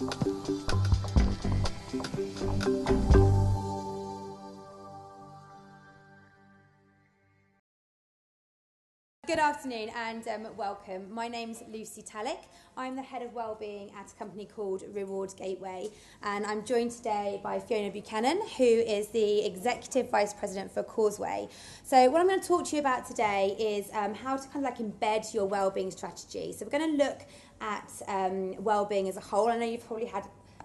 Good afternoon and welcome. My name's Lucy Tallick. I'm the head of Wellbeing at a company called Reward Gateway, and I'm joined today by Fiona Buchanan, who is the Executive Vice President for Causeway. So what I'm going to talk to you about today is how to kind of like embed your wellbeing strategy. So we're going to look at wellbeing as a whole. I know you've probably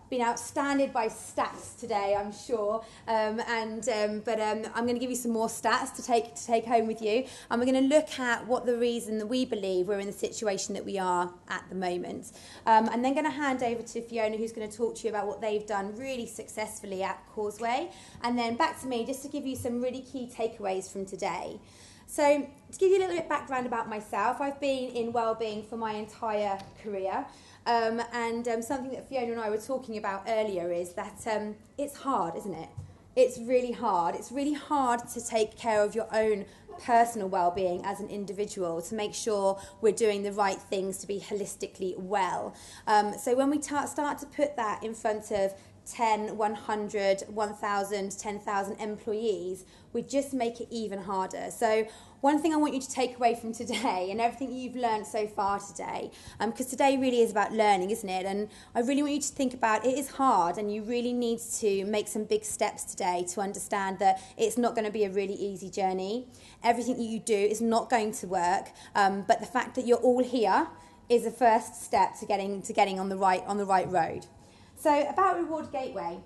been outstanded by stats today, I'm sure, but I'm going to give you some more stats to take home with you, and we're going to look at what the reason that we believe we're in the situation that we are at the moment, and then going to hand over to Fiona, who's going to talk to you about what they've done really successfully at Causeway, and then back to me just to give you some really key takeaways from today. So to give you a little bit of background about myself, I've been in wellbeing for my entire career. Something that Fiona and I were talking about earlier is that it's hard, isn't it? It's really hard. It's really hard to take care of your own personal well-being as an individual, to make sure we're doing the right things to be holistically well. So when we start to put that in front of 10, 100, 1,000, 10,000 employees, we just make it even harder. So one thing I want you to take away from today and everything you've learned so far today, because today really is about learning, isn't it? And I really want you to think about it is hard, and you really need to make some big steps today to understand that it's not going to be a really easy journey. Everything that you do is not going to work, but the fact that you're all here is the first step to getting on the right road. So about Reward Gateway.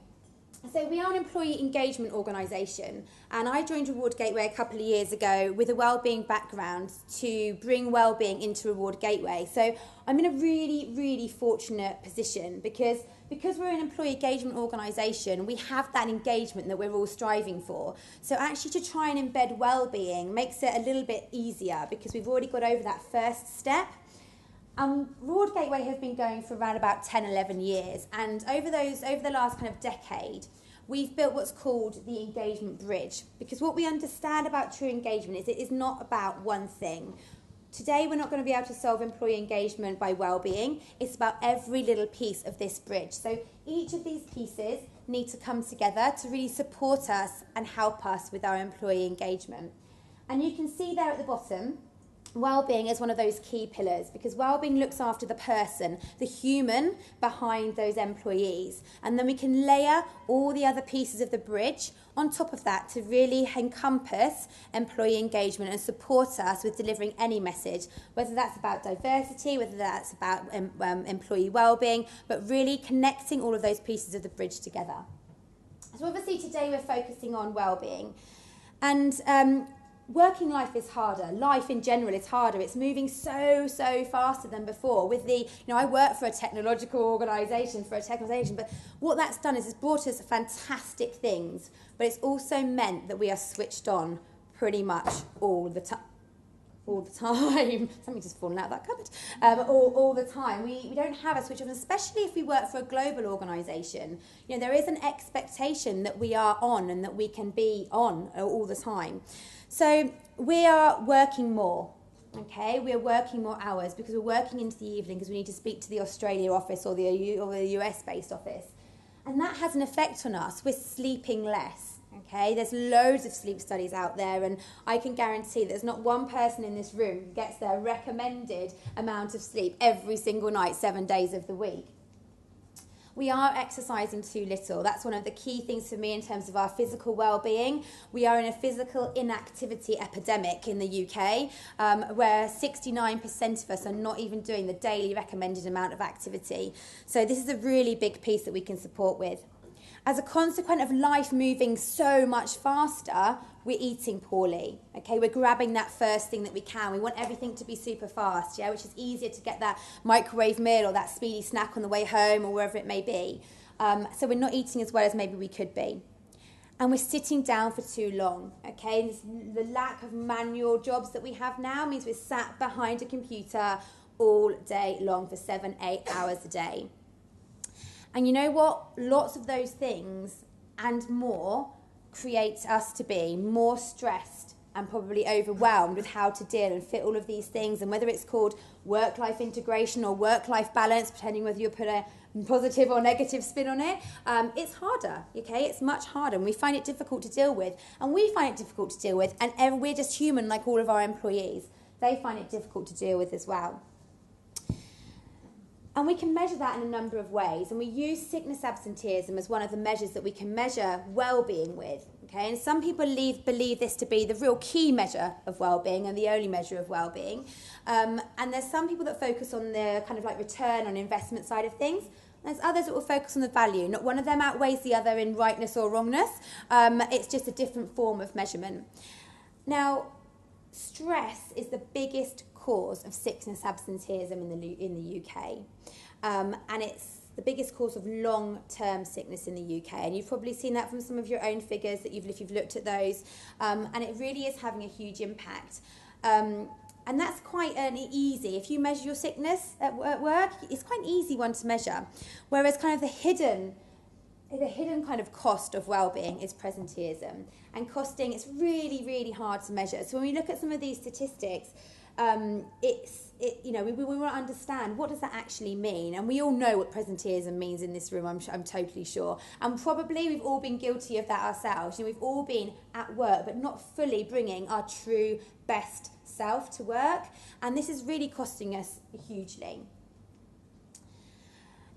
So we are an employee engagement organisation, and I joined Reward Gateway a couple of years ago with a wellbeing background to bring wellbeing into Reward Gateway. So I'm in a really, really fortunate position because we're an employee engagement organisation, we have that engagement that we're all striving for. So actually to try and embed wellbeing makes it a little bit easier because we've already got over that first step. Reward Gateway has been going for around about 10, 11 years, and over the last kind of decade, we've built what's called the engagement bridge, because what we understand about true engagement is it is not about one thing. Today we're not going to be able to solve employee engagement by well-being, it's about every little piece of this bridge. So each of these pieces need to come together to really support us and help us with our employee engagement. And you can see there at the bottom, wellbeing is one of those key pillars, because wellbeing looks after the person, the human behind those employees, and then we can layer all the other pieces of the bridge on top of that to really encompass employee engagement and support us with delivering any message, whether that's about diversity, whether that's about employee wellbeing, but really connecting all of those pieces of the bridge together. So obviously today we're focusing on wellbeing, and working life is harder. Life in general is harder. It's moving so faster than before. I work for a technological organisation, but what that's done is it's brought us fantastic things, but it's also meant that we are switched on pretty much all the time. Something just fallen out of that cupboard. All the time. We don't have a switch off, especially if we work for a global organisation. There is an expectation that we are on and that we can be on all the time. So we are working more, okay? We are working more hours because we're working into the evening because we need to speak to the Australia office or the US-based office. And that has an effect on us. We're sleeping less, okay? There's loads of sleep studies out there, and I can guarantee there's not one person in this room who gets their recommended amount of sleep every single night, 7 days of the week. We are exercising too little. That's one of the key things for me in terms of our physical well-being. We are in a physical inactivity epidemic in the UK, where 69% of us are not even doing the daily recommended amount of activity. So this is a really big piece that we can support with. As a consequence of life moving so much faster, we're eating poorly, okay? We're grabbing that first thing that we can. We want everything to be super fast, yeah, which is easier to get that microwave meal or that speedy snack on the way home or wherever it may be. So we're not eating as well as maybe we could be. And we're sitting down for too long, okay? And the lack of manual jobs that we have now means we're sat behind a computer all day long for 7-8 hours a day. And you know what? Lots of those things and more create us to be more stressed, and probably overwhelmed with how to deal and fit all of these things, and whether it's called work-life integration or work-life balance, depending whether you put a positive or negative spin on it, it's harder, okay? It's much harder, and we find it difficult to deal with, and we find it difficult to deal with, and we're just human like all of our employees. They find it difficult to deal with as well. And we can measure that in a number of ways, and we use sickness absenteeism as one of the measures that we can measure well-being with. Okay, and some people believe this to be the real key measure of well-being and the only measure of well-being. And there's some people that focus on the kind of like return on investment side of things. There's others that will focus on the value. Not one of them outweighs the other in rightness or wrongness. It's just a different form of measurement. Now, stress is the biggest cause of sickness absenteeism in the UK. And it's the biggest cause of long-term sickness in the UK, and you've probably seen that from some of your own figures that if you've looked at those, and it really is having a huge impact. And that's quite easy. If you measure your sickness at work, it's quite an easy one to measure. Whereas kind of the hidden kind of cost of well-being is presenteeism, and costing is really, really hard to measure. So when we look at some of these statistics, we want to understand what does that actually mean, and we all know what presenteeism means in this room. I'm totally sure, and probably we've all been guilty of that ourselves. We've all been at work, but not fully bringing our true best self to work, and this is really costing us hugely.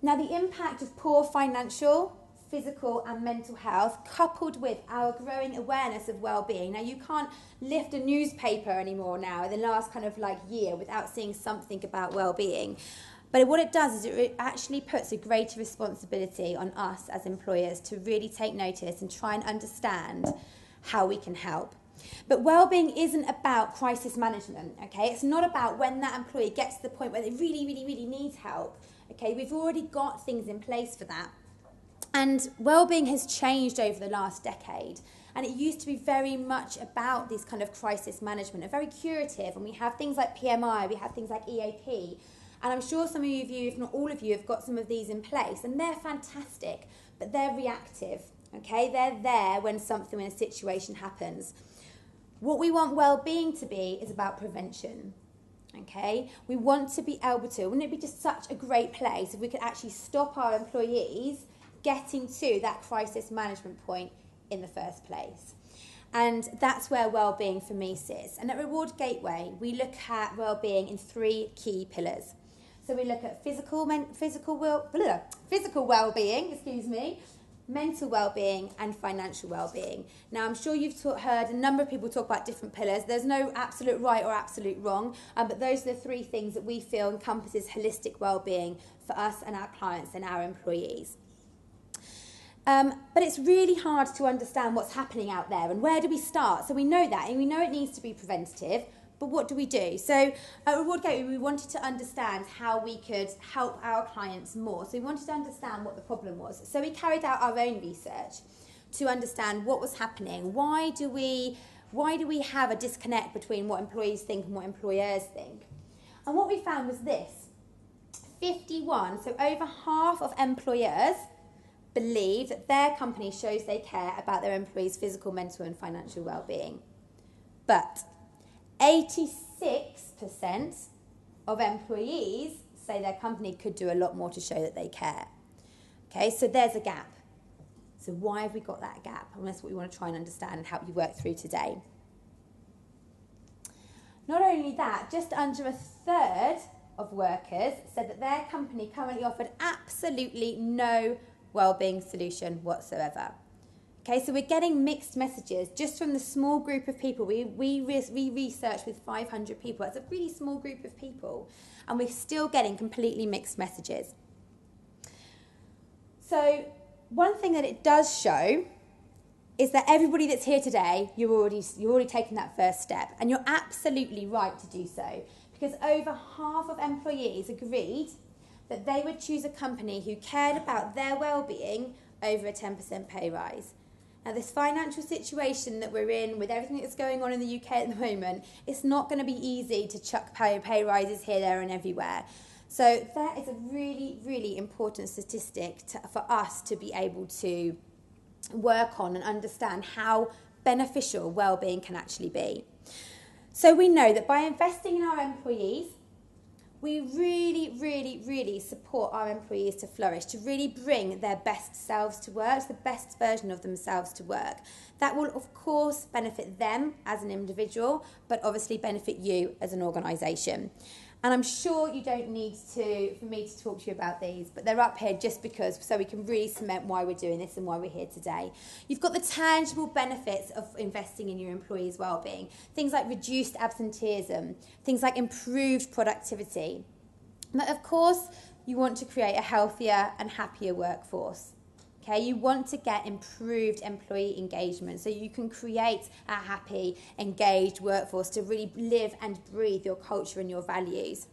Now, the impact of poor financial, physical and mental health, coupled with our growing awareness of well-being. Now, you can't lift a newspaper anymore now in the last kind of like year without seeing something about well-being. But what it does is it actually puts a greater responsibility on us as employers to really take notice and try and understand how we can help. But well-being isn't about crisis management, okay? It's not about when that employee gets to the point where they really, really, really need help, okay? We've already got things in place for that. And well-being has changed over the last decade. And it used to be very much about this kind of crisis management, and very curative. And we have things like PMI, we have things like EAP. And I'm sure some of you, if not all of you, have got some of these in place. And they're fantastic, but they're reactive, okay? They're there when a situation happens. What we want well-being to be is about prevention, okay? We want to be able to, wouldn't it be just such a great place if we could actually stop our employees getting to that crisis management point in the first place? And that's where well-being for me sits. And at Reward Gateway, we look at well-being in 3 key pillars. So we look at physical well-being, mental well-being and financial well-being. Now, I'm sure you've heard a number of people talk about different pillars. There's no absolute right or absolute wrong, but those are the 3 things that we feel encompasses holistic well-being for us and our clients and our employees. But it's really hard to understand what's happening out there, and where do we start? So we know that, and we know it needs to be preventative, but what do we do? So at Reward Gateway, we wanted to understand how we could help our clients more. So we wanted to understand what the problem was. So we carried out our own research to understand what was happening. Why do we have a disconnect between what employees think and what employers think? And what we found was this: 51, so over half of employers believe that their company shows they care about their employees' physical, mental and financial well-being. But 86% of employees say their company could do a lot more to show that they care. Okay, so there's a gap. So why have we got that gap? And that's what we want to try and understand and help you work through today. Not only that, just under a third of workers said that their company currently offered absolutely no wellbeing solution whatsoever. Okay, so we're getting mixed messages just from the small group of people. We researched with 500 people. That's a really small group of people, and we're still getting completely mixed messages. So one thing that it does show is that everybody that's here today, you're already taking that first step, and you're absolutely right to do so, because over half of employees agreed that they would choose a company who cared about their well-being over a 10% pay rise. Now, this financial situation that we're in, with everything that's going on in the UK at the moment, it's not going to be easy to chuck pay rises here, there and everywhere. So that is a really, really important statistic for us to be able to work on and understand how beneficial well-being can actually be. So we know that by investing in our employees, we really, really, really support our employees to flourish, to really bring their best selves to work, the best version of themselves to work. That will, of course, benefit them as an individual, but obviously benefit you as an organisation. And I'm sure you don't need for me to talk to you about these, but they're up here just because, so we can really cement why we're doing this and why we're here today. You've got the tangible benefits of investing in your employees' well-being. Things like reduced absenteeism, things like improved productivity. But of course, you want to create a healthier and happier workforce. Okay, you want to get improved employee engagement so you can create a happy, engaged workforce to really live and breathe your culture and your values.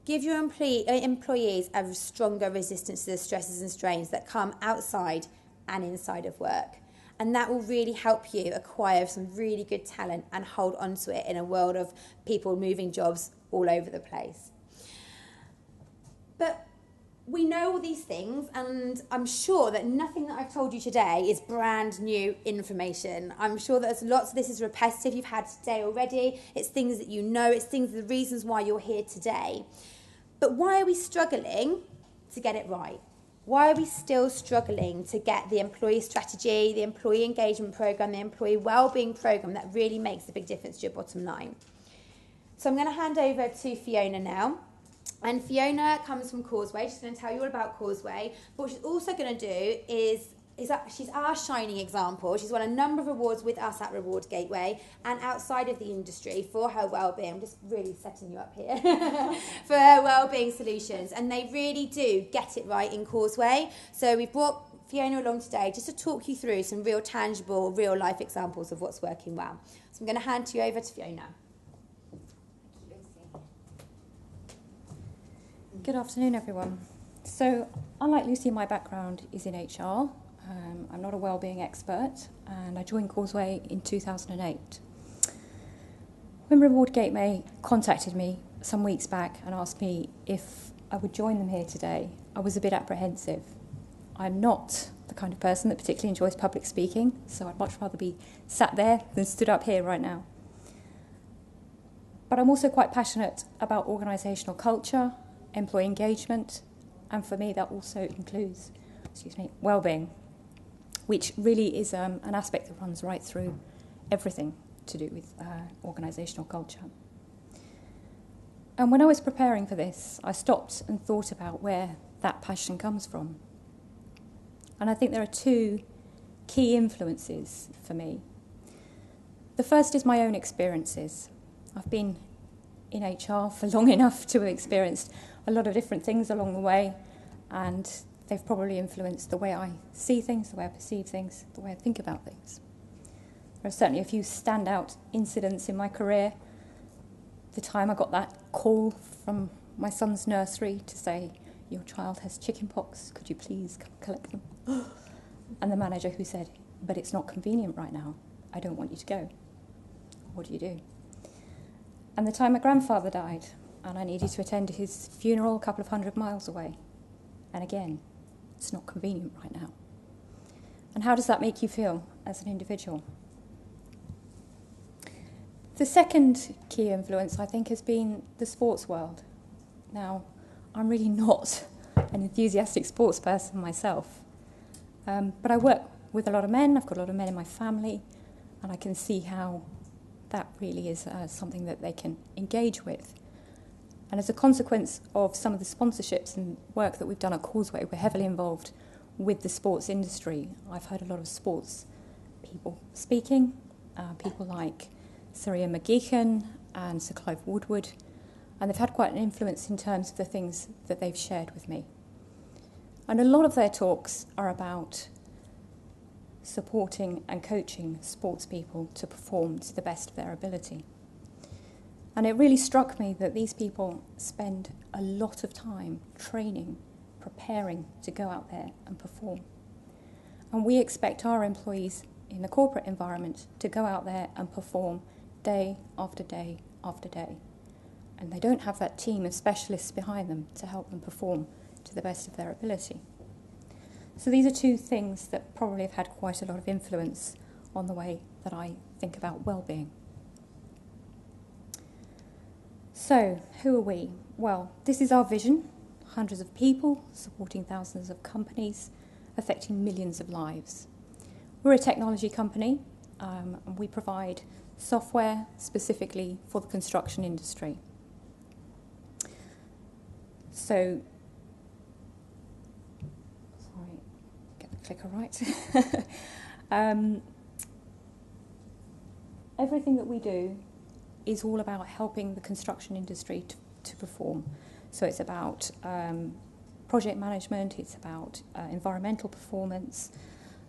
Give your employees a stronger resistance to the stresses and strains that come outside and inside of work. And that will really help you acquire some really good talent and hold on to it in a world of people moving jobs all over the place. But we know all these things, and I'm sure that nothing that I've told you today is brand new information. I'm sure that there's lots of this is repetitive you've had today already. It's things that you know, it's things, the reasons why you're here today. But why are we struggling to get it right? Why are we still struggling to get the employee strategy, the employee engagement program, the employee wellbeing program that really makes a big difference to your bottom line? So I'm going to hand over to Fiona now. And Fiona comes from Causeway. She's going to tell you all about Causeway. But what she's also going to do is she's our shining example. She's won a number of awards with us at Reward Gateway and outside of the industry for her wellbeing. I'm just really setting you up here for her wellbeing solutions. And they really do get it right in Causeway. So we've brought Fiona along today just to talk you through some real tangible, real life examples of what's working well. So I'm going to hand you over to Fiona. Good afternoon, everyone. So, unlike Lucy, my background is in HR. I'm not a wellbeing expert, and I joined Causeway in 2008. When Reward Gateway contacted me some weeks back and asked me if I would join them here today, I was a bit apprehensive. I'm not the kind of person that particularly enjoys public speaking, so I'd much rather be sat there than stood up here right now. But I'm also quite passionate about organisational culture, employee engagement, and for me that also includes, wellbeing, which really is an aspect that runs right through everything to do with organisational culture. And when I was preparing for this, I stopped and thought about where that passion comes from. And I think there are two key influences for me. The first is my own experiences. I've been in HR for long enough to have experienced a lot of different things along the way, and they've probably influenced the way I see things, the way I perceive things, the way I think about things. There are certainly a few standout incidents in my career. The time I got that call from my son's nursery to say, "Your child has chickenpox, could you please come collect them?" And the manager who said, "But it's not convenient right now, I don't want you to go." What do you do? And the time my grandfather died, and I needed to attend his funeral a couple of 100 miles away. And again, it's not convenient right now. And how does that make you feel as an individual? The second key influence, I think, has been the sports world. Now, I'm really not an enthusiastic sports person myself, but I work with a lot of men. I've got a lot of men in my family, and I can see how that really is something that they can engage with. And as a consequence of some of the sponsorships and work that we've done at Causeway, we're heavily involved with the sports industry. I've heard a lot of sports people speaking, people like Sir Ian McGeechan and Sir Clive Woodward, and they've had quite an influence in terms of the things that they've shared with me. And a lot of their talks are about supporting and coaching sports people to perform to the best of their ability. And it really struck me that these people spend a lot of time training, preparing to go out there and perform. And we expect our employees in the corporate environment to go out there and perform day after day after day. And they don't have that team of specialists behind them to help them perform to the best of their ability. So these are two things that probably have had quite a lot of influence on the way that I think about well-being. So, who are we? Well, this is our vision. Hundreds of people supporting thousands of companies, affecting millions of lives. We're a technology company, and we provide software specifically for the construction industry. So, sorry, get the clicker right. Everything that we do is all about helping the construction industry to perform. So it's about project management, it's about environmental performance,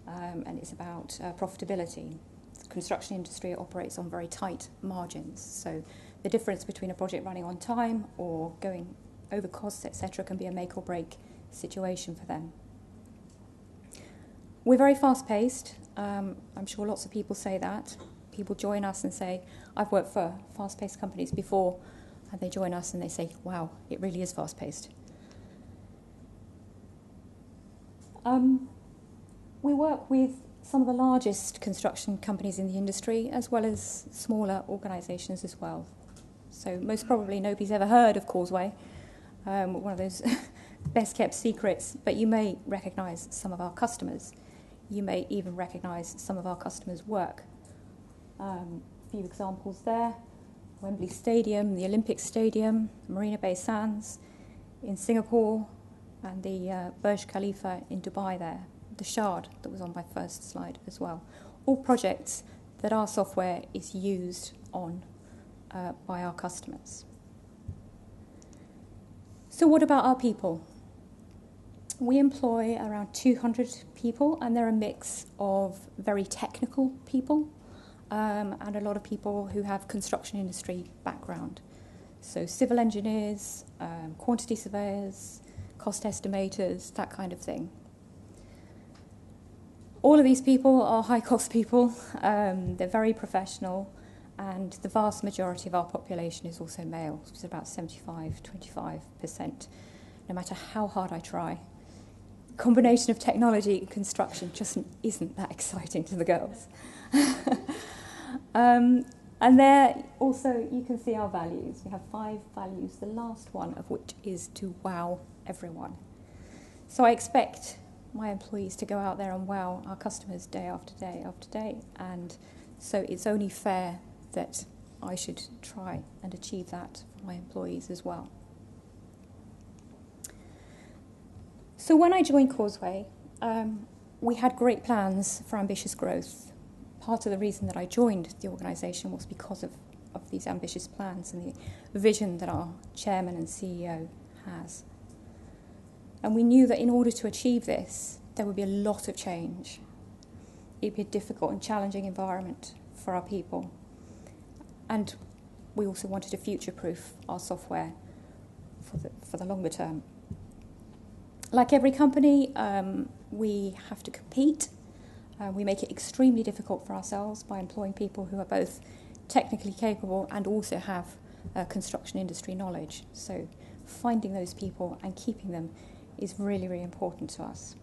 and it's about profitability. The construction industry operates on very tight margins, so the difference between a project running on time or going over costs, etc., can be a make or break situation for them. We're very fast-paced. I'm sure lots of people say that. People join us and say, I've worked for fast-paced companies before, and they join us and they say, wow, it really is fast-paced. We work with some of the largest construction companies in the industry, as well as smaller organisations as well. So most probably nobody's ever heard of Causeway, one of those best-kept secrets, but you may recognise some of our customers. You may even recognise some of our customers' work. A few examples there: Wembley Stadium, the Olympic Stadium, Marina Bay Sands in Singapore, and the Burj Khalifa in Dubai there, the Shard that was on my first slide as well. All projects that our software is used on by our customers. So what about our people? We employ around 200 people, and they're a mix of very technical people and a lot of people who have construction industry background. So civil engineers, quantity surveyors, cost estimators, that kind of thing. All of these people are high-cost people. They're very professional, and the vast majority of our population is also male. It's about 75-25%, no matter how hard I try. Combination of technology and construction just isn't that exciting to the girls. And there also you can see our values. We have 5 values, the last one of which is to wow everyone. So I expect my employees to go out there and wow our customers day after day after day, and so it's only fair that I should try and achieve that for my employees as well. So when I joined Causeway, we had great plans for ambitious growth. Part of the reason that I joined the organisation was because of these ambitious plans and the vision that our chairman and CEO has. And we knew that in order to achieve this, there would be a lot of change. It'd be a difficult and challenging environment for our people. And we also wanted to future-proof our software for the longer term. Like every company, we have to compete. We make it extremely difficult for ourselves by employing people who are both technically capable and also have construction industry knowledge. So finding those people and keeping them is really, really important to us.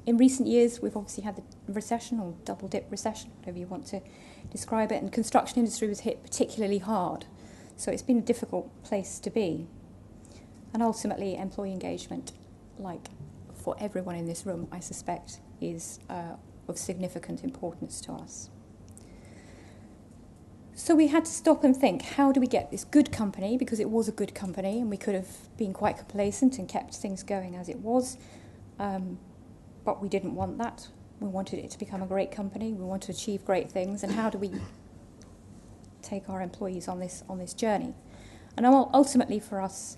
In recent years, we've obviously had the recession, or double-dip recession, whatever you want to describe it, and the construction industry was hit particularly hard. So it's been a difficult place to be. And ultimately, employee engagement, like for everyone in this room, I suspect, is of significant importance to us. So we had to stop and think, how do we get this good company, because it was a good company and we could have been quite complacent and kept things going as it was, but we didn't want that. We wanted it to become a great company, we want to achieve great things, and how do we take our employees on this journey? And ultimately for us,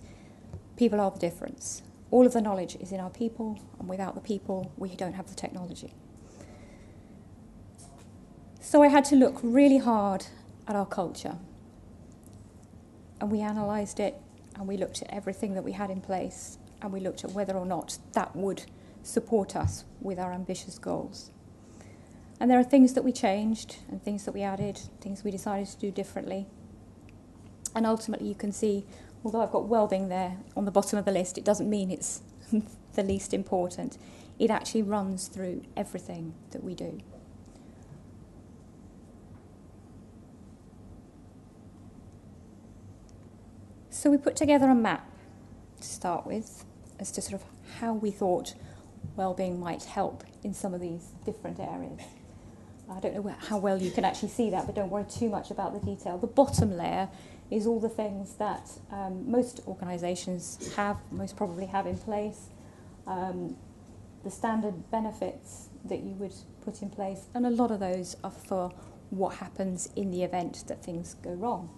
people are the difference. All of the knowledge is in our people, and without the people, we don't have the technology. So I had to look really hard at our culture. And we analysed it, and we looked at everything that we had in place, and we looked at whether or not that would support us with our ambitious goals. And there are things that we changed, and things that we added, things we decided to do differently. And ultimately you can see, although I've got Wellbeing there on the bottom of the list, it doesn't mean it's the least important. It actually runs through everything that we do. So we put together a map to start with as to sort of how we thought wellbeing might help in some of these different areas. I don't know how well you can actually see that, but don't worry too much about the detail. The bottom layer is all the things that most organisations most probably have in place, the standard benefits that you would put in place, and a lot of those are for what happens in the event that things go wrong.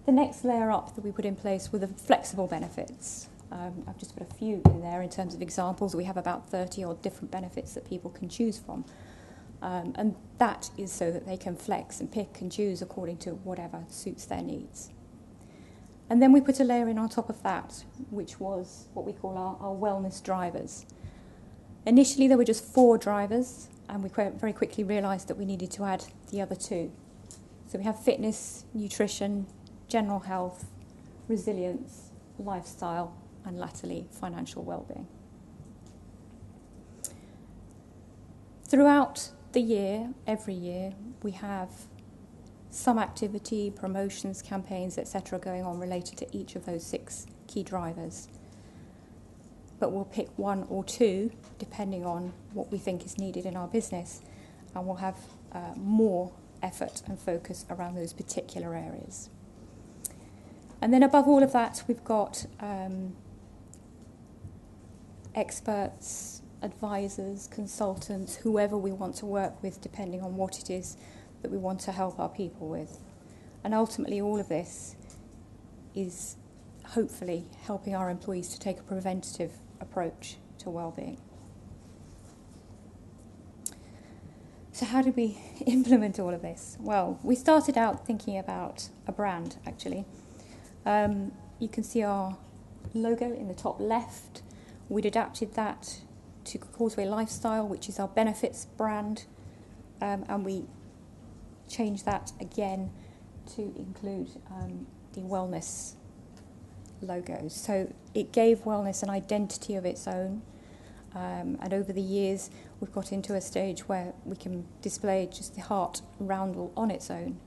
The next layer up that we put in place were the flexible benefits. I've just put a few in there in terms of examples. We have about 30 odd different benefits that people can choose from. And that is so that they can flex and pick and choose according to whatever suits their needs. And then we put a layer in on top of that, which was what we call our wellness drivers. Initially, there were just 4 drivers, and we very quickly realised that we needed to add the other 2. So we have fitness, nutrition, general health, resilience, lifestyle, and latterly, financial well-being. Throughout the year, every year, we have some activity, promotions, campaigns, etc. going on related to each of those 6 key drivers. But we'll pick 1 or 2, depending on what we think is needed in our business, and we'll have more effort and focus around those particular areas. And then above all of that, we've got experts, advisors, consultants, whoever we want to work with, depending on what it is that we want to help our people with. And ultimately, all of this is hopefully helping our employees to take a preventative approach to well-being. So how did we implement all of this? Well, we started out thinking about a brand, actually. You can see our logo in the top left. We'd adapted that to Causeway Lifestyle, which is our benefits brand, and we changed that again to include the wellness logos. So it gave wellness an identity of its own, and over the years we've got into a stage where we can display just the heart roundel on its own,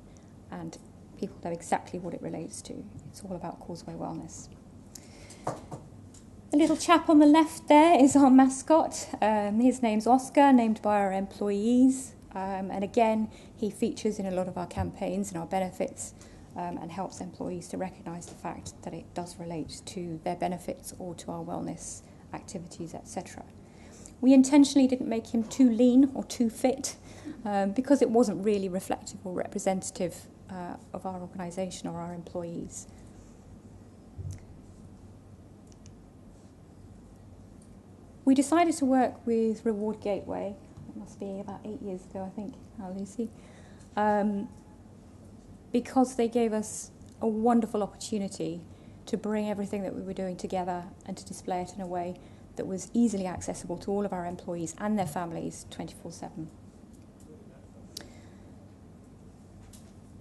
and people know exactly what it relates to. It's all about Causeway Wellness. The little chap on the left there is our mascot. His name's Oscar, named by our employees. And again, he features in a lot of our campaigns and our benefits, and helps employees to recognise the fact that it does relate to their benefits or to our wellness activities, etc. We intentionally didn't make him too lean or too fit, because it wasn't really reflective or representative of our organisation or our employees. We decided to work with Reward Gateway. It must be about 8 years ago, I think, Lucy, because they gave us a wonderful opportunity to bring everything that we were doing together and to display it in a way that was easily accessible to all of our employees and their families 24/7.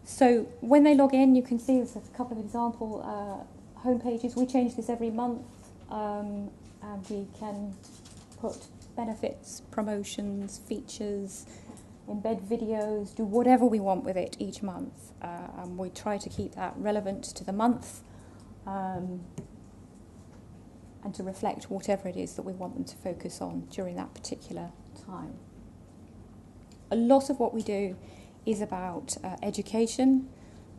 So when they log in, you can see there's a couple of example home pages. We change this every month, and we can put benefits, promotions, features, embed videos, do whatever we want with it each month. And we try to keep that relevant to the month, and to reflect whatever it is that we want them to focus on during that particular time. A lot of what we do is about education,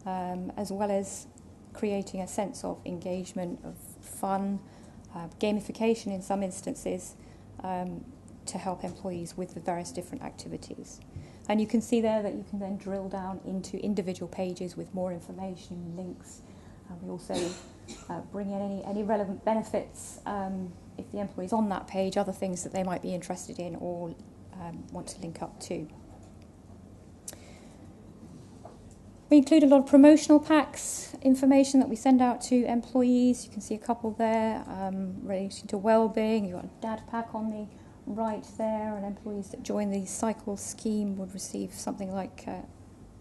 as well as creating a sense of engagement, of fun, gamification in some instances, to help employees with the various different activities. And you can see there that you can then drill down into individual pages with more information, links. We also bring in any relevant benefits, if the employee's on that page, other things that they might be interested in or want to link up to. We include a lot of promotional packs, information that we send out to employees. You can see a couple there relating to wellbeing. You've got a dad pack on the right there, and employees that join the cycle scheme would receive something like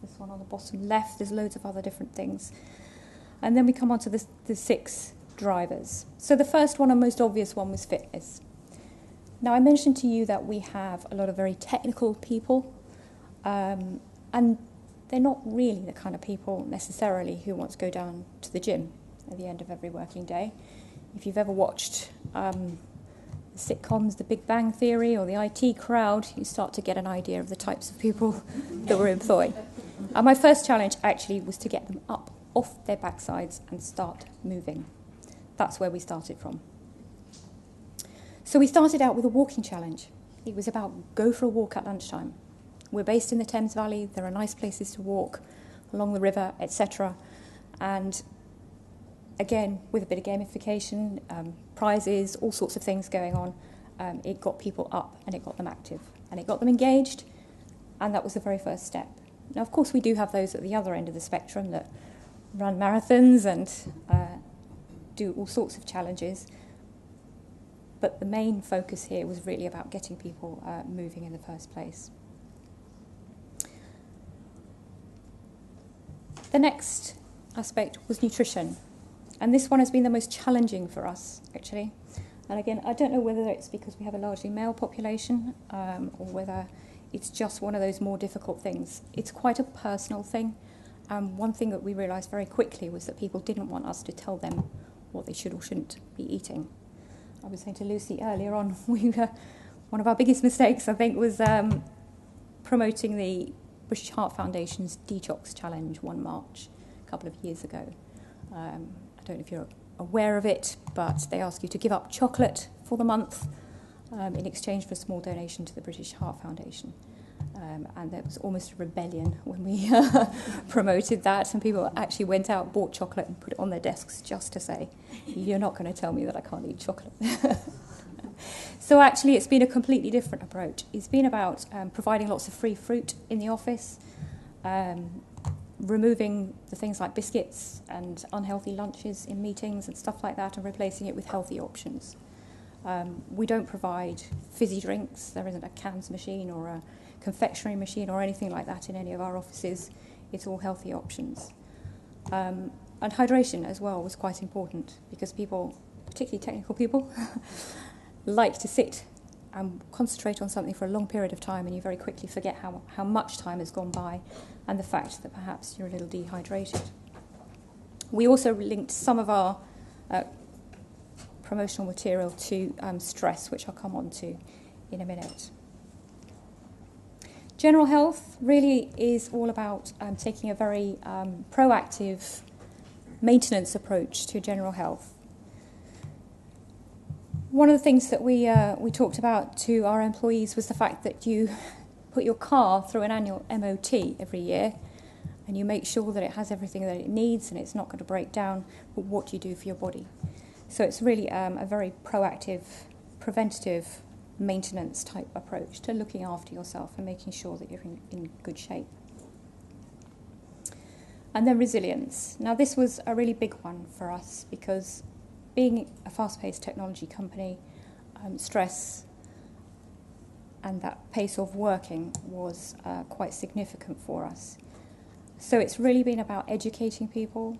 this one on the bottom left. There's loads of other different things. And then we come on to the 6 drivers. So the first one and most obvious one was fitness. Now, I mentioned to you that we have a lot of very technical people, and they're not really the kind of people necessarily who want to go down to the gym. at the end of every working day. If you've ever watched the sitcoms, The Big Bang Theory or the IT Crowd, you start to get an idea of the types of people that we're employing. And my first challenge actually was to get them up off their backsides and start moving. That's where we started from. So we started out with a walking challenge. It was about go for a walk at lunchtime. We're based in the Thames Valley. There are nice places to walk along the river, etc. And again, with a bit of gamification, prizes, all sorts of things going on, it got people up and it got them active and it got them engaged, and that was the very first step. Now, of course, we do have those at the other end of the spectrum that run marathons and do all sorts of challenges, but the main focus here was really about getting people moving in the first place. The next aspect was nutrition. And this one has been the most challenging for us, actually. And again, I don't know whether it's because we have a largely male population or whether it's just one of those more difficult things. It's quite a personal thing. One thing that we realised very quickly was that people didn't want us to tell them what they should or shouldn't be eating. I was saying to Lucy earlier on, one of our biggest mistakes, I think, was promoting the British Heart Foundation's Detox Challenge one March a couple of years ago. I don't know if you're aware of it, but they ask you to give up chocolate for the month in exchange for a small donation to the British Heart Foundation. And there was almost a rebellion when we promoted that, and people actually went out, bought chocolate and put it on their desks just to say, you're not going to tell me that I can't eat chocolate. So actually it's been a completely different approach. It's been about providing lots of free fruit in the office, removing the things like biscuits and unhealthy lunches in meetings and stuff like that, and replacing it with healthy options. We don't provide fizzy drinks. There isn't a cans machine or a confectionery machine or anything like that in any of our offices. It's all healthy options. And hydration as well was quite important, because people, particularly technical people, like to sit and concentrate on something for a long period of time, and you very quickly forget how much time has gone by and the fact that perhaps you're a little dehydrated. We also linked some of our promotional material to stress, which I'll come on to in a minute. General health really is all about taking a very proactive maintenance approach to general health. One of the things that we talked about to our employees was the fact that you put your car through an annual MOT every year, and you make sure that it has everything that it needs and it's not going to break down, but what do you do for your body? So it's really a very proactive, preventative maintenance type approach to looking after yourself and making sure that you're in good shape. And then resilience. Now this was a really big one for us, because being a fast-paced technology company, stress and that pace of working was quite significant for us. So it's really been about educating people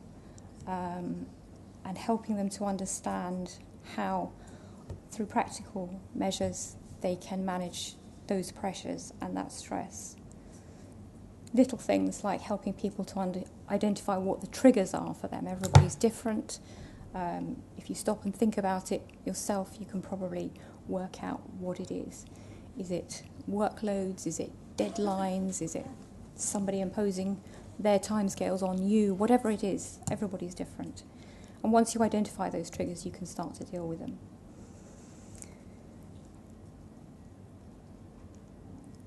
and helping them to understand how, through practical measures, they can manage those pressures and that stress. Little things like helping people to identify what the triggers are for them. Everybody's different. If you stop and think about it yourself, you can probably work out what it is. Is it workloads? Is it deadlines? Is it somebody imposing their timescales on you? Whatever it is, everybody's different. And once you identify those triggers, you can start to deal with them.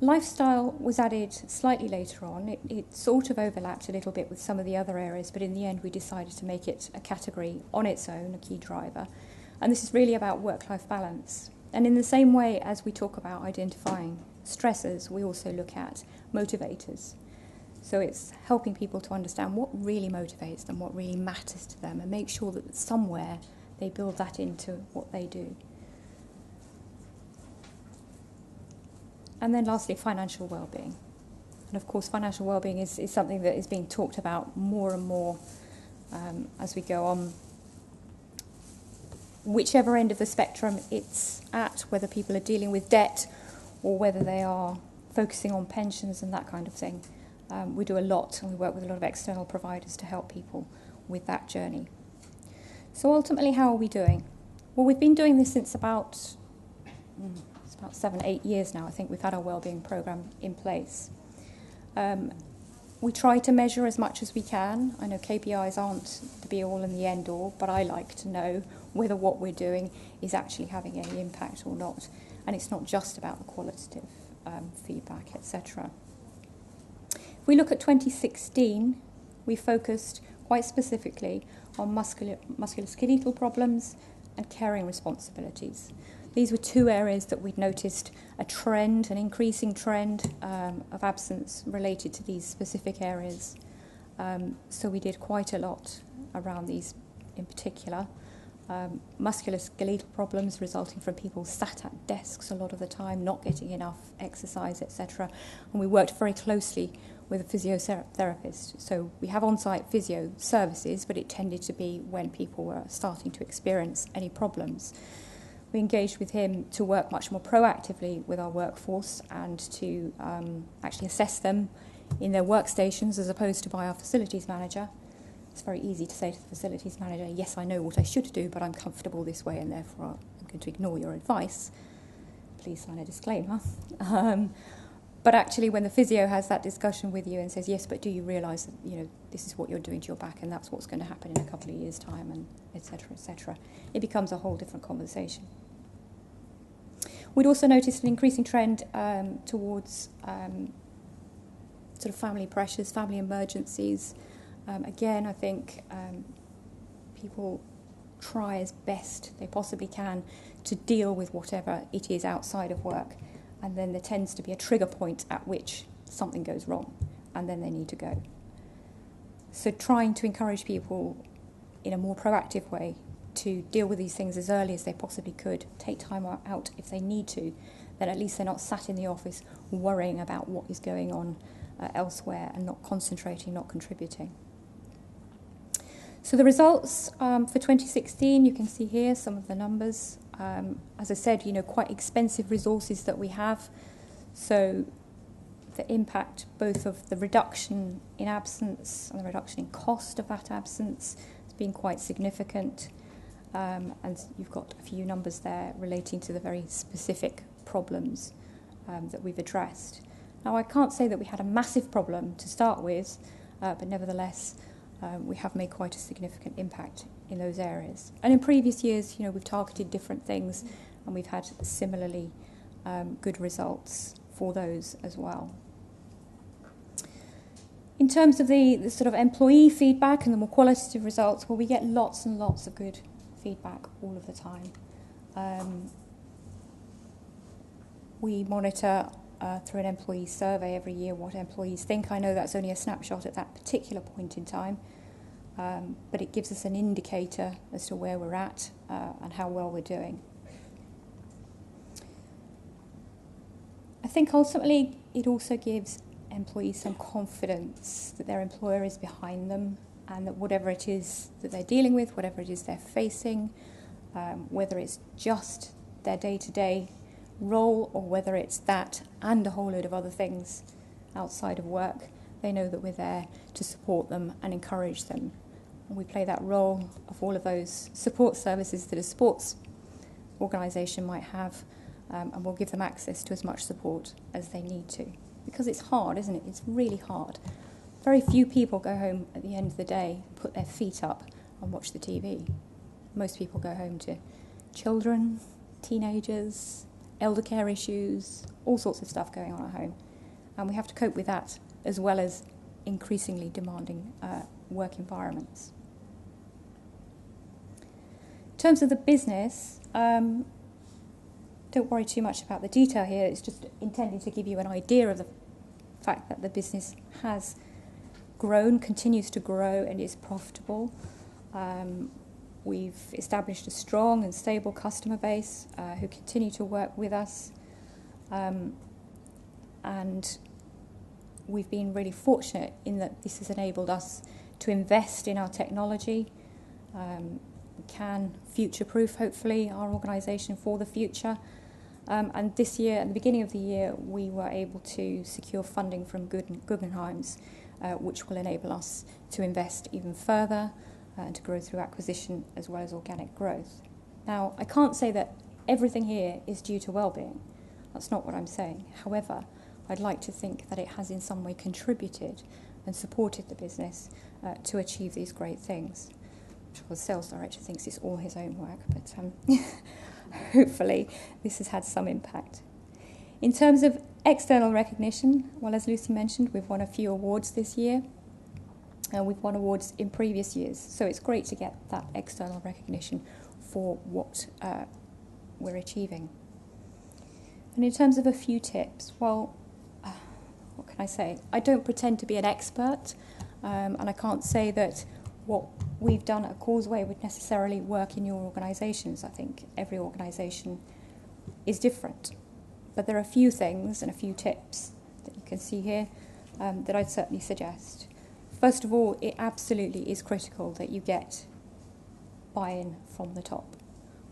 Lifestyle was added slightly later on. It sort of overlapped a little bit with some of the other areas, but in the end we decided to make it a category on its own, a key driver. And this is really about work-life balance. And in the same way as we talk about identifying stressors, we also look at motivators. So it's helping people to understand what really motivates them, what really matters to them, and make sure that somewhere they build that into what they do. And then lastly, financial well-being. And of course, financial well-being is something that is being talked about more and more as we go on. Whichever end of the spectrum it's at, whether people are dealing with debt or whether they are focusing on pensions and that kind of thing. We do a lot, and we work with a lot of external providers to help people with that journey. So ultimately, how are we doing? Well, we've been doing this since about 7-8 years now. I think we've had our wellbeing programme in place. We try to measure as much as we can. I know KPIs aren't the be-all and the end-all, but I like to know whether what we're doing is actually having any impact or not. And it's not just about the qualitative feedback, etc. If we look at 2016, we focused quite specifically on musculoskeletal problems and caring responsibilities. These were two areas that we'd noticed a trend, an increasing trend of absence related to these specific areas. So we did quite a lot around these in particular. Musculoskeletal problems resulting from people sat at desks a lot of the time, not getting enough exercise, etc. And we worked very closely with a physiotherapist. So we have on-site physio services, but it tended to be when people were starting to experience any problems. We engaged with him to work much more proactively with our workforce and to actually assess them in their workstations as opposed to by our facilities manager. It's very easy to say to the facilities manager, yes, I know what I should do, but I'm comfortable this way and therefore I'm going to ignore your advice. Please sign a disclaimer. But actually when the physio has that discussion with you and says, yes, but do you realise that this is what you're doing to your back and that's what's going to happen in a couple of years' time, and etc., it becomes a whole different conversation. We'd also noticed an increasing trend towards sort of family pressures, family emergencies. Again, I think people try as best they possibly can to deal with whatever it is outside of work, and then there tends to be a trigger point at which something goes wrong, and then they need to go. So trying to encourage people in a more proactive way to deal with these things as early as they possibly could, take time out if they need to, then at least they're not sat in the office worrying about what is going on elsewhere and not concentrating, not contributing. So the results for 2016, you can see here some of the numbers. As I said, quite expensive resources that we have. So the impact both of the reduction in absence and the reduction in cost of that absence has been quite significant. And you've got a few numbers there relating to the very specific problems that we've addressed. Now, I can't say that we had a massive problem to start with, but nevertheless, we have made quite a significant impact in those areas. And in previous years, we've targeted different things, and we've had similarly good results for those as well. In terms of the sort of employee feedback and the more qualitative results, well, we get lots and lots of good feedback all of the time. We monitor through an employee survey every year what employees think. I know that's only a snapshot at that particular point in time, but it gives us an indicator as to where we're at and how well we're doing. I think ultimately it also gives employees some confidence that their employer is behind them, and that whatever it is that they're dealing with, whatever it is they're facing, whether it's just their day-to-day role or whether it's that and a whole load of other things outside of work, they know that we're there to support them and encourage them. And we play that role of all of those support services that a sports organisation might have, and we'll give them access to as much support as they need to. Because it's hard, isn't it? It's really hard. Very few people go home at the end of the day, put their feet up and watch the TV. Most people go home to children, teenagers, elder care issues, all sorts of stuff going on at home. And we have to cope with that as well as increasingly demanding work environments. In terms of the business, don't worry too much about the detail here. It's just intended to give you an idea of the fact that the business has grown, continues to grow, and is profitable. We've established a strong and stable customer base who continue to work with us. And we've been really fortunate in that this has enabled us to invest in our technology. We can future-proof, hopefully, our organisation for the future. And this year, at the beginning of the year, we were able to secure funding from Guggenheim's, which will enable us to invest even further. and to grow through acquisition as well as organic growth. Now, I can't say that everything here is due to wellbeing. That's not what I'm saying. However, I'd like to think that it has in some way contributed and supported the business to achieve these great things. I'm sure the sales director thinks it's all his own work, but hopefully this has had some impact. In terms of external recognition, well, as Lucy mentioned, we've won a few awards this year. We've won awards in previous years, so it's great to get that external recognition for what we're achieving. And in terms of a few tips, well, what can I say? I don't pretend to be an expert, and I can't say that what we've done at Causeway would necessarily work in your organisations. I think every organisation is different. But there are a few things and a few tips that you can see here that I'd certainly suggest. First of all, it absolutely is critical that you get buy-in from the top.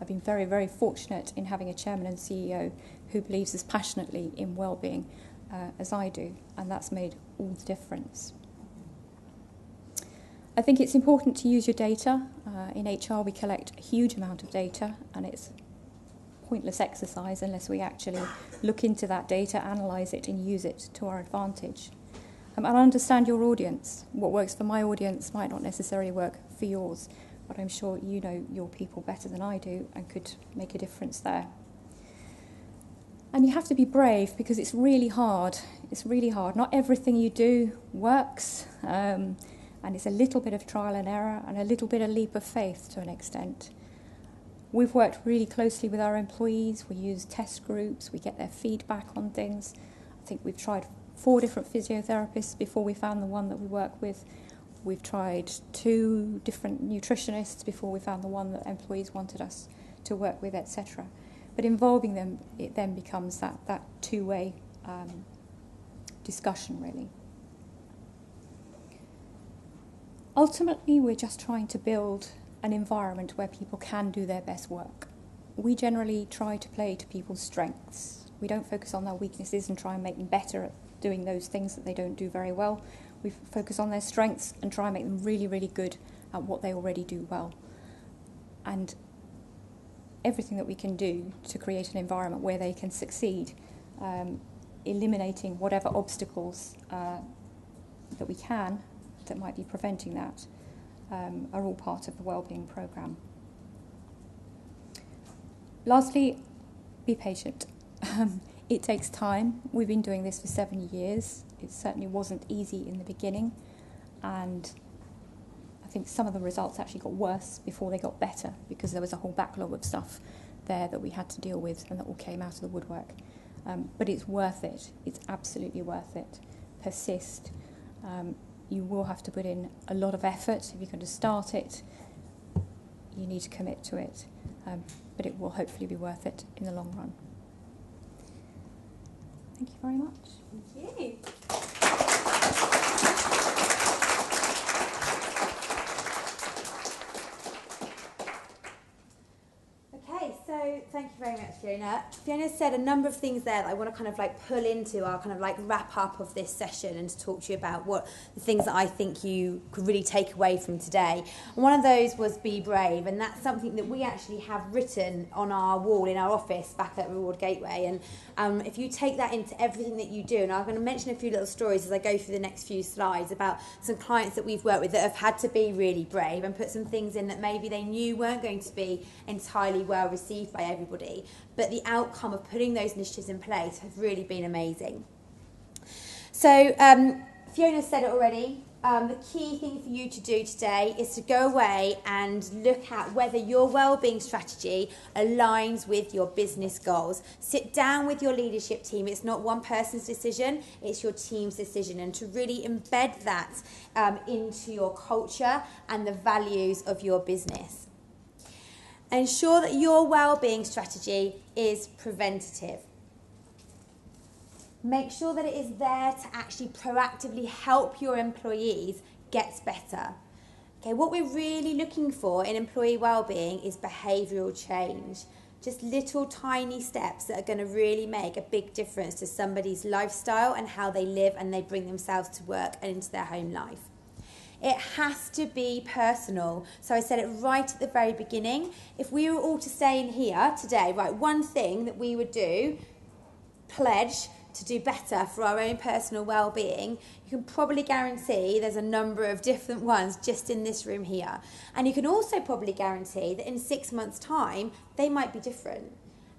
I've been very, very fortunate in having a chairman and CEO who believes as passionately in wellbeing as I do, and that's made all the difference. I think it's important to use your data. In HR, we collect a huge amount of data, and it's pointless exercise unless we actually look into that data, analyse it and use it to our advantage. And understand your audience. What works for my audience might not necessarily work for yours, but I'm sure you know your people better than I do and could make a difference there. And you have to be brave because it's really hard. It's really hard. Not everything you do works, and it's a little bit of trial and error and a little bit of leap of faith to an extent. We've worked really closely with our employees. We use test groups. We get their feedback on things. I think we've tried 4 different physiotherapists before we found the one that we work with. We've tried 2 different nutritionists before we found the one that employees wanted us to work with, etc. But involving them, it then becomes that two-way discussion, really. Ultimately, we're just trying to build an environment where people can do their best work. We generally try to play to people's strengths. We don't focus on their weaknesses and try and make them better at doing those things that they don't do very well. We focus on their strengths and try and make them really, really good at what they already do well. And everything that we can do to create an environment where they can succeed, eliminating whatever obstacles that we can that might be preventing that, are all part of the Wellbeing programme. Lastly, be patient. It takes time. We've been doing this for 7 years. It certainly wasn't easy in the beginning, and I think some of the results actually got worse before they got better because there was a whole backlog of stuff there that we had to deal with and that all came out of the woodwork. But it's worth it. It's absolutely worth it. Persist. You will have to put in a lot of effort. If you're going to start it, you need to commit to it. But it will hopefully be worth it in the long run. Thank you very much. Thank you. Okay, so thank you very much, Fiona. Fiona said a number of things there that I want to kind of like pull into our kind of like wrap up of this session and to talk to you about what the things that I think you could really take away from today. And one of those was be brave, and that's something that we actually have written on our wall in our office back at Reward Gateway. And if you take that into everything that you do, and I'm going to mention a few little stories as I go through the next few slides about some clients that we've worked with that have had to be really brave and put some things in that maybe they knew weren't going to be entirely well received by everybody, but the outcome of putting those initiatives in place has really been amazing. So Fiona said it already. The key thing for you to do today is to go away and look at whether your wellbeing strategy aligns with your business goals. Sit down with your leadership team. It's not one person's decision, it's your team's decision, and to really embed that into your culture and the values of your business. Ensure that your wellbeing strategy is preventative. Make sure that it is there to actually proactively help your employees get better. Okay, what we're really looking for in employee wellbeing is behavioural change. Just little tiny steps that are going to really make a big difference to somebody's lifestyle and how they live and they bring themselves to work and into their home life. It has to be personal. So I said it right at the very beginning. If we were all to say in here today, right, one thing that we would do, pledge to do better for our own personal well-being, you can probably guarantee there's a number of different ones just in this room here. And you can also probably guarantee that in 6 months' time, they might be different.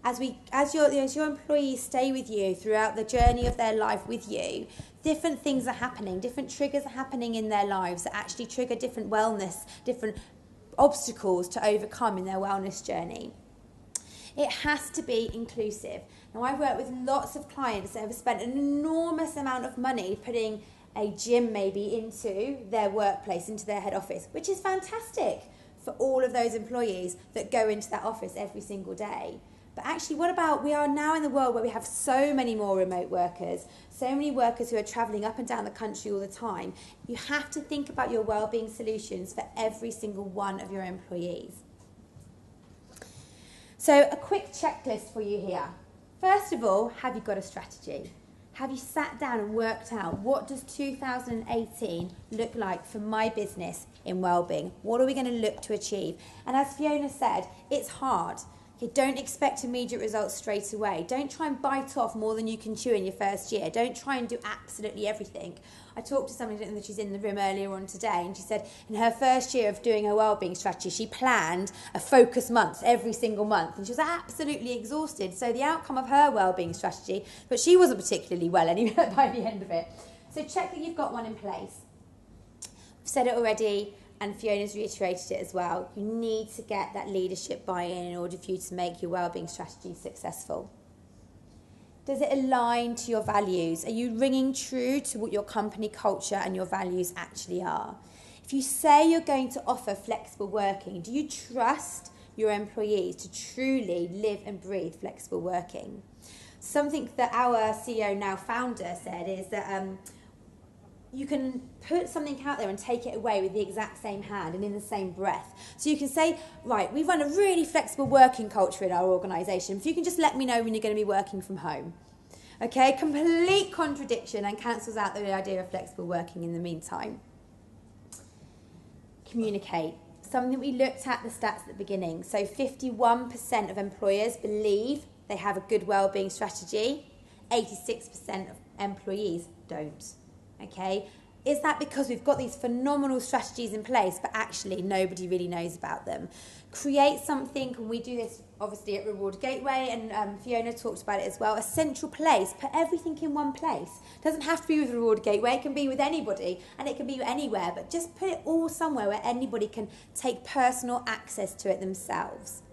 As your employees stay with you throughout the journey of their life with you, different things are happening, different triggers are happening in their lives that actually trigger different wellness, different obstacles to overcome in their wellness journey. It has to be inclusive. Now, I work with lots of clients that have spent an enormous amount of money putting a gym maybe into their workplace, into their head office, which is fantastic for all of those employees that go into that office every single day. But actually, what about, we are now in the world where we have so many more remote workers, so many workers who are travelling up and down the country all the time. You have to think about your wellbeing solutions for every single one of your employees. So a quick checklist for you here. First of all, have you got a strategy? Have you sat down and worked out, what does 2018 look like for my business in wellbeing? What are we going to look to achieve? And as Fiona said, it's hard. Okay, don't expect immediate results straight away. Don't try and bite off more than you can chew in your first year. Don't try and do absolutely everything. I talked to somebody, I don't know that she's in the room earlier on today, and she said in her first year of doing her wellbeing strategy, she planned a focus month every single month, and she was absolutely exhausted. So the outcome of her wellbeing strategy, but she wasn't particularly well anyway by the end of it. So check that you've got one in place. I've said it already, and Fiona's reiterated it as well. You need to get that leadership buy-in in order for you to make your wellbeing strategy successful. Does it align to your values? Are you ringing true to what your company culture and your values actually are? If you say you're going to offer flexible working, do you trust your employees to truly live and breathe flexible working? Something that our CEO, now founder, said is that you can put something out there and take it away with the exact same hand and in the same breath. So you can say, right, we run a really flexible working culture in our organisation. If you can just let me know when you're going to be working from home. Okay, complete contradiction, and cancels out the idea of flexible working in the meantime. Communicate. Something we looked at the stats at the beginning. So 51% of employers believe they have a good wellbeing strategy. 86% of employees don't. Okay, is that because we've got these phenomenal strategies in place, but actually nobody really knows about them? Create something, and we do this obviously at Reward Gateway, and Fiona talked about it as well, a central place. Put everything in one place. It doesn't have to be with Reward Gateway, it can be with anybody, and it can be anywhere, but just put it all somewhere where anybody can take personal access to it themselves.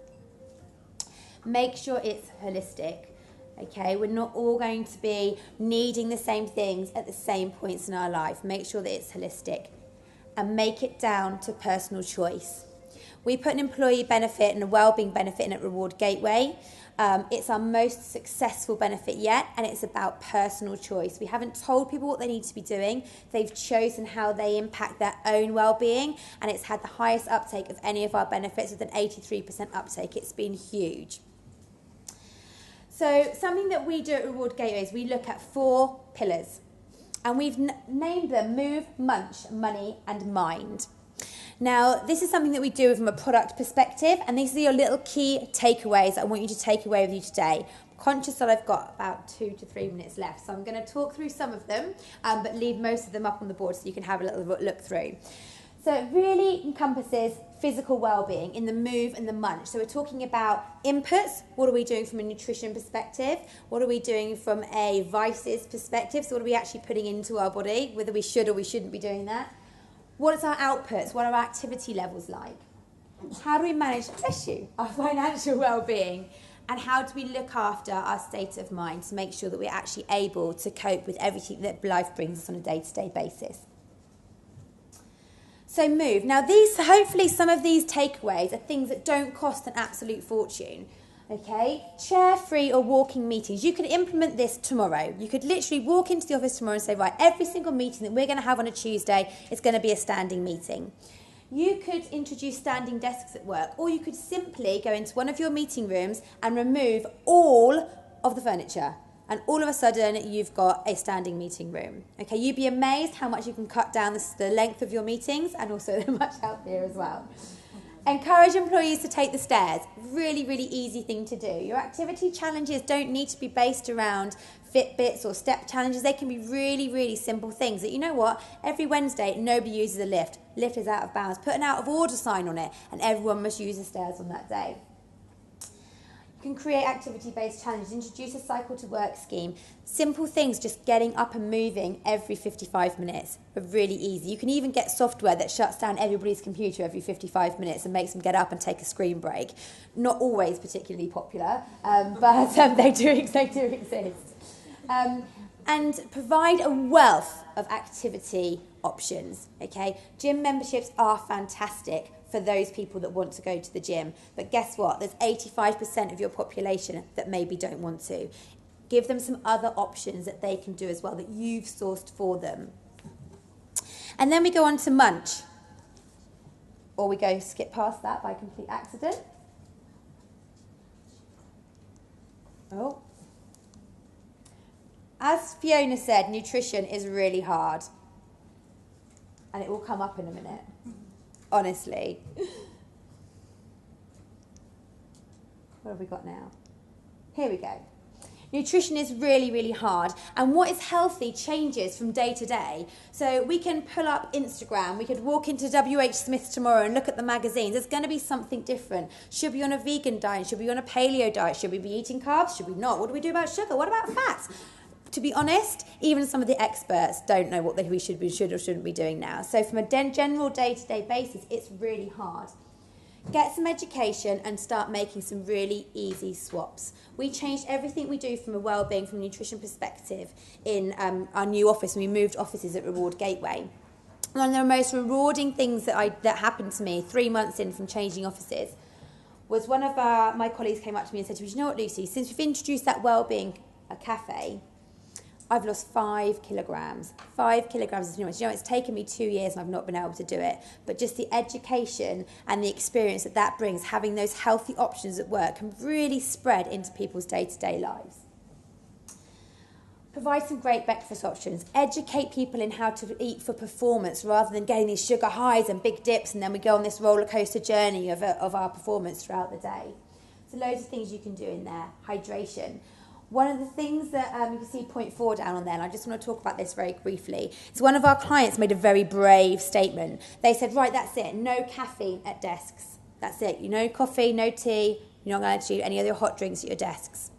Make sure it's holistic. Okay, we're not all going to be needing the same things at the same points in our life. Make sure that it's holistic, and make it down to personal choice. We put an employee benefit and a wellbeing benefit in at Reward Gateway. It's our most successful benefit yet, and it's about personal choice. We haven't told people what they need to be doing. They've chosen how they impact their own wellbeing, and it's had the highest uptake of any of our benefits with an 83% uptake. It's been huge. So something that we do at Reward Gateway is we look at 4 pillars, and we've named them Move, Munch, Money and Mind. Now, this is something that we do from a product perspective, and these are your little key takeaways I want you to take away with you today. I'm conscious that I've got about 2 to 3 minutes left, so I'm going to talk through some of them, but leave most of them up on the board so you can have a little look through. So it really encompasses physical well-being in the move and the munch. So we're talking about inputs. What are we doing from a nutrition perspective? What are we doing from a vices perspective? So what are we actually putting into our body, whether we should or we shouldn't be doing that? What is our outputs? What are our activity levels like? How do we manage, bless you, our financial well-being? And how do we look after our state of mind to make sure that we're actually able to cope with everything that life brings us on a day-to-day basis? So move. Now hopefully some of these takeaways are things that don't cost an absolute fortune. Okay, chair-free or walking meetings. You could implement this tomorrow. You could literally walk into the office tomorrow and say, right, every single meeting that we're going to have on a Tuesday is going to be a standing meeting. You could introduce standing desks at work, or you could simply go into one of your meeting rooms and remove all of the furniture. and all of a sudden you've got a standing meeting room. Okay, you'd be amazed how much you can cut down the length of your meetings, and also they're much healthier as well. Encourage employees to take the stairs. Really, really easy thing to do. Your activity challenges don't need to be based around Fitbits or step challenges. They can be really, really simple things that, you know what, every Wednesday nobody uses a lift. Lift is out of bounds. Put an out of order sign on it, and everyone must use the stairs on that day. You can create activity-based challenges, introduce a cycle to work scheme. Simple things, just getting up and moving every 55 minutes are really easy. You can even get software that shuts down everybody's computer every 55 minutes and makes them get up and take a screen break. Not always particularly popular, but they do exist. And provide a wealth of activity options, okay? Gym memberships are fantastic for those people that want to go to the gym. But guess what? There's 85% of your population that maybe don't want to. Give them some other options that they can do as well, that you've sourced for them. And then we go on to Munch. Or we go skip past that by complete accident. Oh. As Fiona said, nutrition is really hard. And it will come up in a minute. Honestly. What have we got now? Here we go. Nutrition is really, really hard. And what is healthy changes from day to day. So we can pull up Instagram. We could walk into WH Smith's tomorrow and look at the magazines. There's going to be something different. Should we be on a vegan diet? Should we be on a paleo diet? Should we be eating carbs? Should we not? What do we do about sugar? What about fats? To be honest, even some of the experts don't know what we should or shouldn't be doing now. So from a general day-to-day basis, it's really hard. Get some education and start making some really easy swaps. We changed everything we do from a wellbeing, from a nutrition perspective in our new office when we moved offices at Reward Gateway. One of the most rewarding things that happened to me 3 months in from changing offices was one of my colleagues came up to me and said to me, you know what, Lucy, since we've introduced that wellbeing cafe, I've lost 5 kilograms. 5 kilograms is enormous. You know, it's taken me 2 years and I've not been able to do it. But just the education and the experience that brings, having those healthy options at work, can really spread into people's day-to-day lives. Provide some great breakfast options. Educate people in how to eat for performance rather than getting these sugar highs and big dips, and then we go on this roller coaster journey of our performance throughout the day. So loads of things you can do in there. Hydration. One of the things that you can see point 4 down on there, and I just want to talk about this very briefly. So one of our clients made a very brave statement. They said, right, that's it, no caffeine at desks. That's it, no coffee, no tea, you're not going to do any other hot drinks at your desks.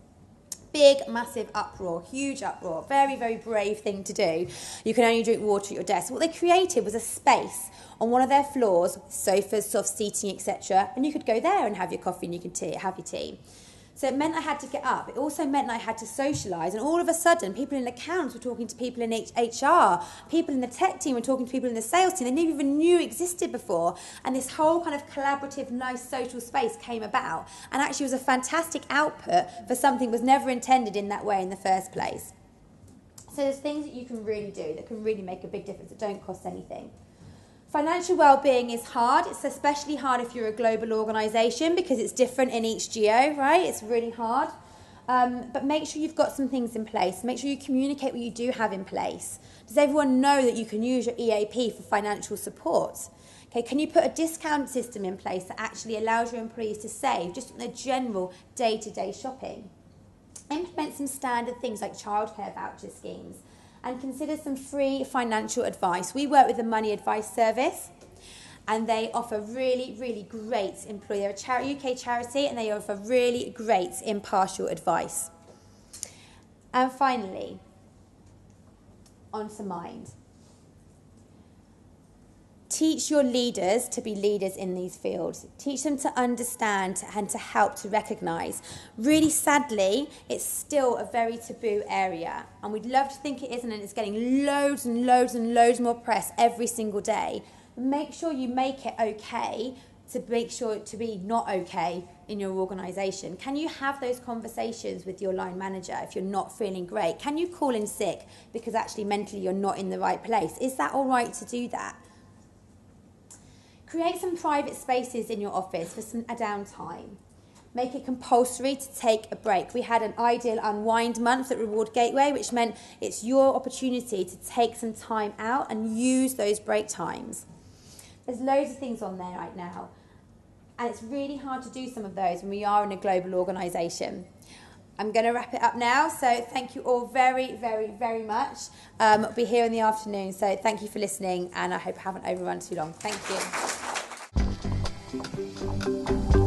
Big, massive uproar, huge uproar, very, very brave thing to do. You can only drink water at your desk. What they created was a space on one of their floors, sofas, soft seating, etc. And you could go there and have your coffee and you could have your tea. So it meant I had to get up. It also meant I had to socialise. And all of a sudden, people in accounts were talking to people in HR. People in the tech team were talking to people in the sales team they never even knew existed before. And this whole kind of collaborative, nice social space came about. And actually was a fantastic output for something that was never intended in that way in the first place. So there's things that you can really do that can really make a big difference that don't cost anything. Financial well-being is hard. It's especially hard if you're a global organisation because it's different in each geo, right? It's really hard. But make sure you've got some things in place. Make sure you communicate what you do have in place. Does everyone know that you can use your EAP for financial support? Okay, can you put a discount system in place that actually allows your employees to save just on their general day-to-day shopping? Implement some standard things like childcare voucher schemes. And consider some free financial advice. We work with the Money Advice Service, and they offer really, really great employee. They're a UK charity, and they offer really great impartial advice. And finally, on to mind. Teach your leaders to be leaders in these fields. Teach them to understand and to help to recognise. Really sadly, it's still a very taboo area. And we'd love to think it isn't, and it's getting loads and loads and loads more press every single day. Make sure you make it okay to make sure it to be not okay in your organisation. Can you have those conversations with your line manager if you're not feeling great? Can you call in sick because actually mentally you're not in the right place? Is that all right to do that? Create some private spaces in your office for some downtime. make it compulsory to take a break. We had an ideal unwind month at Reward Gateway, which meant it's your opportunity to take some time out and use those break times. There's loads of things on there right now, and it's really hard to do some of those when we are in a global organisation. I'm going to wrap it up now, so thank you all very, very, very much. I'll be here in the afternoon, so thank you for listening, and I hope I haven't overrun too long. Thank you.